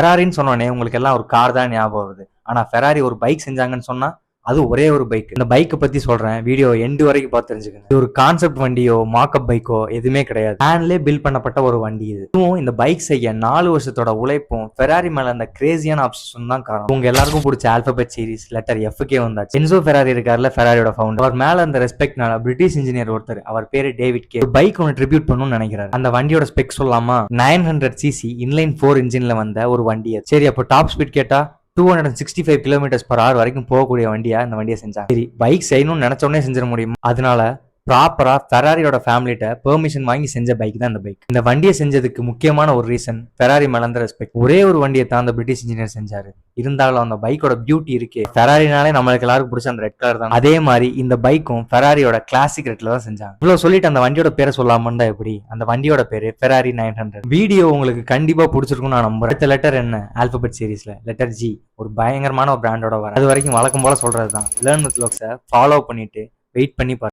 ஃபெராரின்னு சொன்னோடனே உங்களுக்கு எல்லாம் ஒரு கார் தான் ஞாபகம் வருது. ஆனா ஃபெராரி ஒரு பைக் செஞ்சாங்கன்னு சொன்னா அது ஒரே ஒரு பைக். இந்த பைக்கை பத்தி சொல்றேன், வீடியோ எண்டு வரைக்கும் பார்த்து தெரிஞ்சுக்கங்க. இது ஒரு கான்செப்ட் வண்டியோ மாக்கப் பைக்கோ எதுவுமே கிடையாது. ஹேண்ட்லேயே பில்ட் பண்ணப்பட்ட ஒரு வண்டி இது. இதுவும் இந்த பைக் செய்ய 4 வருஷத்தோட உழைப்பும் ஃபெராரி மேல அந்த கிரேசியான ஆப்ஷன் தான் காரணம். உங்க எல்லாருக்கும் பிடிச்ச ஆல்பபெட் சீரிஸ் லெட்டர் எஃப்கே வந்தாச்சு. என்சோ ஃபெராரி இருக்காருல, ஃபெராரியோட ஃபவுண்டர். அவர் மேல அந்த ரெஸ்பெக்ட்னால பிரிட்டிஷ் இன்ஜினியர் ஒருத்தர், அவர் பேரு டேவிட் கே, பைக் ஒன்று ட்ரிபியூட் பண்ணணும்னு நினைக்கிறாரு. அந்த வண்டியோட ஸ்பெக் சொல்லாமா, 900 சிசி இன்லைன் 4 இன்ஜின்ல வந்த ஒரு வண்டி. சரி, அப்போ டாப் ஸ்பீட் கேட்டா 265 km/h வரைக்கும் போகக்கூடிய வண்டியா இந்த வண்டியை செஞ்சாங்க. சரி, பைக் செய்யணும்னு நினைச்ச உடனே செஞ்சிட முடியும். அதனால ப்ராப்பரா ஃபெராரியோட ஃபேமிலிட்ட பெர்மிஷன் வாங்கி செஞ்ச பைக் தான் இந்த பைக். இந்த வண்டியை செஞ்சதுக்கு முக்கியமான ஒரு ரீசன் ஃபெராரி மேல இருந்த ரெஸ்பெக்ட். ஒரே ஒரு வண்டியை தான் அந்த பிரிட்டிஷ் இன்ஜினியர் செஞ்சாரு. இருந்தாலும் அந்த பைக்கோட பியூட்டி இருக்கே, ஃபெராரினாலே நம்மளுக்கு எல்லாருக்கும் பிடிச்ச அந்த ரெட் கலர் தான். அதே மாதிரி இந்த பைக்கும் ஃபெராரியோட கிளாசிக் ரெட்ல தான் செஞ்சாங்க. இவ்வளவு சொல்லிட்டு அந்த வண்டியோட பேரை சொல்லாம இருந்தா எப்படி? அந்த வண்டியோட பேரு ஃபெராரி 900. வீடியோ உங்களுக்கு கண்டிப்பா பிடிச்சிருக்கும்னு நான் நம்புறேன். அடுத்த லெட்டர் என்ன? ஆல்பபெட் சீரிஸ்ல லெட்டர் ஜி. ஒரு பயங்கரமான ஒரு பிராண்டோட வர. அது வரைக்கும் வழக்கம் போல சொல்றதுதான், லேர்ன் வித் லோக்ஸை ஃபாலோ பண்ணிட்டு வெயிட் பண்ணி பாருங்க.